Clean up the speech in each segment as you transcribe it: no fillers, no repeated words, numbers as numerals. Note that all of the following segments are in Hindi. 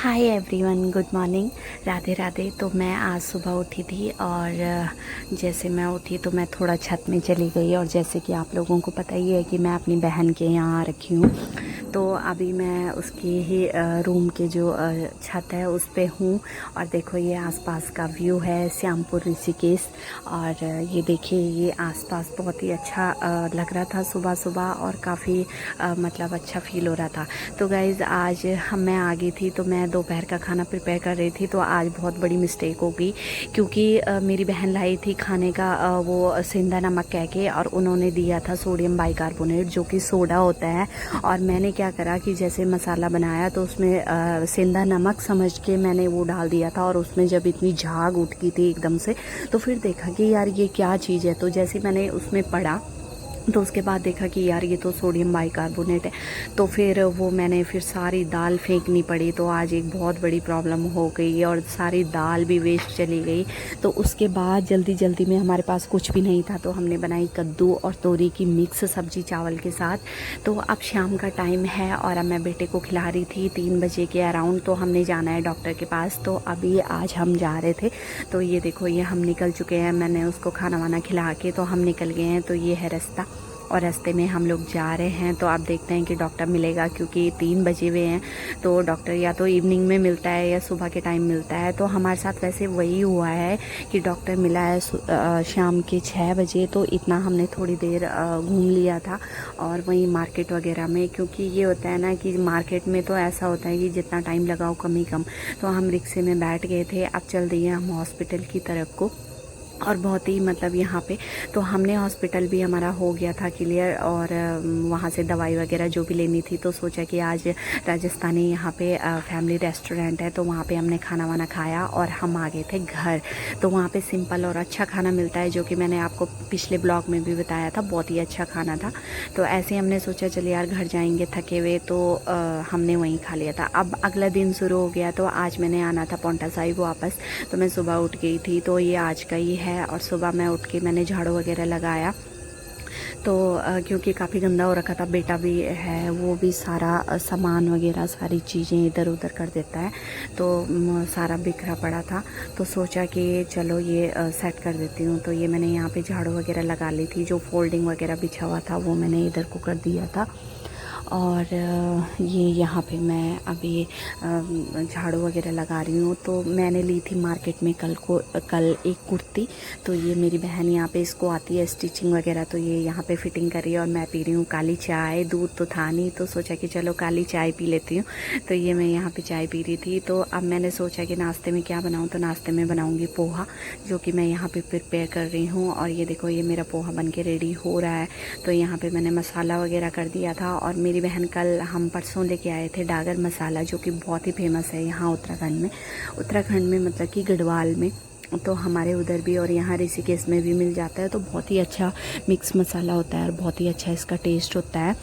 Hi everyone, good morning. Radhe Radhe. तो मैं आज सुबह उठी थी और जैसे मैं उठी तो मैं थोड़ा छत में चली गई, और जैसे कि आप लोगों को पता ही है कि मैं अपनी बहन के यहाँ रखी हूँ। तो अभी मैं उसके ही रूम के जो छत है उस पे हूँ। और देखो ये आसपास का व्यू है श्यामपुर ऋषिकेश। और ये देखिए ये आसपास बहुत ही अच्छा लग रहा था सुबह सुबह, और काफ़ी मतलब अच्छा फील हो रहा था। तो गाइज़ आज मैं आ गई थी, तो मैं दोपहर का खाना प्रिपेयर कर रही थी। तो आज बहुत बड़ी मिस्टेक हो गई, क्योंकि मेरी बहन लाई थी खाने का वो सेंधा नमक कह के, और उन्होंने दिया था सोडियम बाइकार्बोनेट जो कि सोडा होता है। और मैंने क्या करा कि जैसे मसाला बनाया तो उसमें सेंधा नमक समझ के मैंने वो डाल दिया था, और उसमें जब इतनी झाग उठ गई थी एकदम से, तो फिर देखा कि यार ये क्या चीज़ है। तो जैसे मैंने उसमें पढ़ा तो उसके बाद देखा कि यार ये तो सोडियम बाइकार्बोनेट है। तो फिर वो मैंने फिर सारी दाल फेंकनी पड़ी। तो आज एक बहुत बड़ी प्रॉब्लम हो गई और सारी दाल भी वेस्ट चली गई। तो उसके बाद जल्दी जल्दी में हमारे पास कुछ भी नहीं था, तो हमने बनाई कद्दू और तोरी की मिक्स सब्जी चावल के साथ। तो अब शाम का टाइम है और अब मैं बेटे को खिला रही थी 3 बजे के अराउंड। तो हमने जाना है डॉक्टर के पास, तो अभी आज हम जा रहे थे। तो ये देखो ये हम निकल चुके हैं, मैंने उसको खाना वाना खिला के तो हम निकल गए हैं। तो ये है रास्ता, और रास्ते में हम लोग जा रहे हैं। तो आप देखते हैं कि डॉक्टर मिलेगा, क्योंकि 3 बजे हुए हैं। तो डॉक्टर या तो इवनिंग में मिलता है या सुबह के टाइम मिलता है। तो हमारे साथ वैसे वही हुआ है कि डॉक्टर मिला है शाम के 6 बजे। तो इतना हमने थोड़ी देर घूम लिया था, और वहीं मार्केट वगैरह में, क्योंकि ये होता है ना कि मार्केट में तो ऐसा होता है कि जितना टाइम लगाओ कम ही कम। तो हम रिक्शे में बैठ गए थे। अब चल दिए हम हॉस्पिटल की तरफ को, और बहुत ही मतलब यहाँ पे तो हमने हॉस्पिटल भी हमारा हो गया था क्लियर, और वहाँ से दवाई वगैरह जो भी लेनी थी। तो सोचा कि आज राजस्थानी यहाँ पे फैमिली रेस्टोरेंट है, तो वहाँ पे हमने खाना वाना खाया और हम आ गए थे घर। तो वहाँ पे सिंपल और अच्छा खाना मिलता है, जो कि मैंने आपको पिछले ब्लॉग में भी बताया था, बहुत ही अच्छा खाना था। तो ऐसे हमने सोचा चलिए यार घर जाएंगे थके हुए, तो हमने वहीं खा लिया था। अब अगला दिन शुरू हो गया, तो आज मैंने आना था पौंटा साहिब वापस। तो मैं सुबह उठ गई थी, तो ये आज का ही है। और सुबह मैं उठ के मैंने झाड़ू वगैरह लगाया। तो क्योंकि काफ़ी गंदा हो रखा था, बेटा भी है वो भी सारा सामान वगैरह सारी चीज़ें इधर उधर कर देता है। तो सारा बिखरा पड़ा था। तो सोचा कि चलो ये सेट कर देती हूँ। तो ये मैंने यहाँ पे झाड़ू वगैरह लगा ली थी, जो फोल्डिंग वगैरह बिछा हुआ था वो मैंने इधर को कर दिया था। और ये यहाँ पे मैं अभी झाड़ू वगैरह लगा रही हूँ। तो मैंने ली थी मार्केट में कल एक कुर्ती। तो ये मेरी बहन यहाँ पे इसको आती है स्टिचिंग वगैरह, तो ये यहाँ पे फिटिंग कर रही है, और मैं पी रही हूँ काली चाय। दूध तो था नहीं, तो सोचा कि चलो काली चाय पी लेती हूँ। तो ये मैं यहाँ पे चाय पी रही थी। तो अब मैंने सोचा कि नाश्ते में क्या बनाऊँ, तो नाश्ते में बनाऊँगी पोहा, जो कि मैं यहाँ पे प्रिपेयर कर रही हूँ। और ये देखो ये मेरा पोहा बन के रेडी हो रहा है। तो यहाँ पे मैंने मसाला वगैरह कर दिया था। और मेरी बहन कल हम परसों लेके आए थे डागर मसाला, जो कि बहुत ही फेमस है यहाँ उत्तराखंड में मतलब कि गढ़वाल में। तो हमारे उधर भी और यहाँ ऋषिकेश में भी मिल जाता है। तो बहुत ही अच्छा मिक्स मसाला होता है और बहुत ही अच्छा इसका टेस्ट होता है।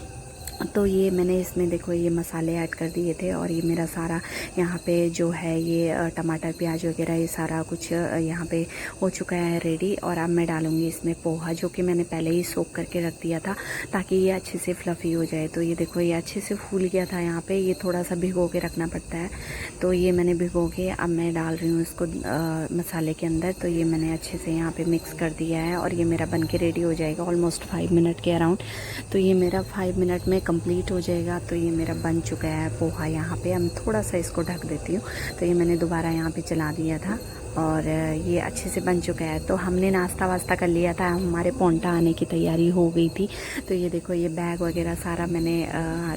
तो ये मैंने इसमें देखो ये मसाले ऐड कर दिए थे, और ये मेरा सारा यहाँ पे जो है ये टमाटर प्याज वगैरह ये सारा कुछ यहाँ पे हो चुका है रेडी। और अब मैं डालूँगी इसमें पोहा, जो कि मैंने पहले ही सोक करके रख दिया था ताकि ये अच्छे से फ्लफ़ी हो जाए। तो ये देखो ये अच्छे से फूल गया था। यहाँ पे ये थोड़ा सा भिगो के रखना पड़ता है। तो ये मैंने भिगो के अब मैं डाल रही हूँ इसको मसाले के अंदर। तो ये मैंने अच्छे से यहाँ पे मिक्स कर दिया है, और ये मेरा बन के रेडी हो जाएगा ऑलमोस्ट 5 मिनट के अराउंड। तो ये मेरा 5 मिनट में कंप्लीट हो जाएगा। तो ये मेरा बन चुका है पोहा। यहाँ पे हम थोड़ा सा इसको ढक देती हूँ। तो ये मैंने दोबारा यहाँ पे चला दिया था, और ये अच्छे से बन चुका है। तो हमने नाश्ता वास्ता कर लिया था, हमारे पौंटा आने की तैयारी हो गई थी। तो ये देखो ये बैग वगैरह सारा मैंने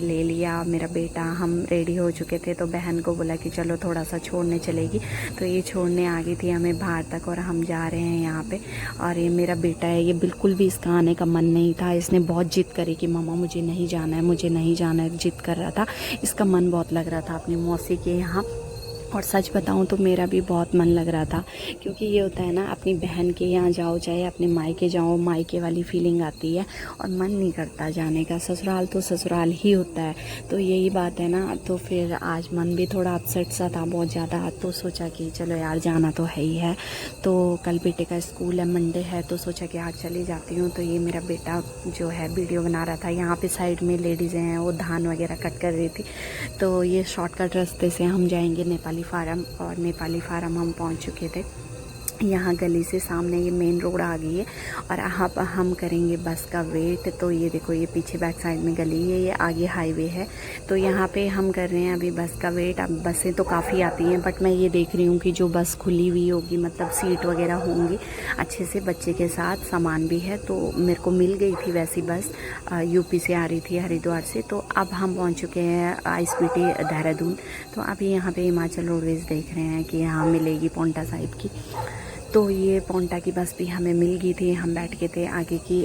ले लिया। मेरा बेटा हम रेडी हो चुके थे, तो बहन को बोला कि चलो थोड़ा सा छोड़ने चलेगी। तो ये छोड़ने आ गई थी हमें बाहर तक, और हम जा रहे हैं यहाँ पे। और ये मेरा बेटा है, ये बिल्कुल भी इसका आने का मन नहीं था। इसने बहुत जिद करी कि मम्मा मुझे नहीं जाना है, मुझे नहीं जाना है, जिद कर रहा था। इसका मन बहुत लग रहा था अपनी मौसी के यहाँ। और सच बताऊं तो मेरा भी बहुत मन लग रहा था, क्योंकि ये होता है ना, अपनी बहन के यहाँ जाओ चाहे अपने मायके जाओ, मायके वाली फीलिंग आती है और मन नहीं करता जाने का। ससुराल तो ससुराल ही होता है, तो यही बात है ना। तो फिर आज मन भी थोड़ा अपसेट सा था बहुत ज़्यादा, तो सोचा कि चलो यार जाना तो है ही है। तो कल बेटे का स्कूल है, मंडे है, तो सोचा कि आज चली जाती हूँ। तो ये मेरा बेटा जो है वीडियो बना रहा था। यहाँ पे साइड में लेडीज़ें हैं, वो धान वगैरह कट कर रही थी। तो ये शॉर्टकट रास्ते से हम जाएंगे नेपाली फार्म, और नेपाली फार्म हम पहुंच चुके थे। यहाँ गली से सामने ये मेन रोड आ गई है और अब हम करेंगे बस का वेट। तो ये देखो, ये पीछे बैक साइड में गली है, ये आगे हाईवे है। तो यहाँ पे हम कर रहे हैं अभी बस का वेट। अब बसें तो काफ़ी आती हैं, बट मैं ये देख रही हूँ कि जो बस खुली हुई होगी, मतलब सीट वगैरह होंगी अच्छे से, बच्चे के साथ सामान भी है। तो मेरे को मिल गई थी वैसी बस, यूपी से आ रही थी, हरिद्वार से। तो अब हम पहुँच चुके हैं ISBT देहरादून। तो अभी यहाँ पे हिमाचल रोडवेज़ देख रहे हैं कि यहाँ मिलेगी पांवटा साहिब की। तो ये पांवटा की बस भी हमें मिल गई थी, हम बैठ के थे आगे की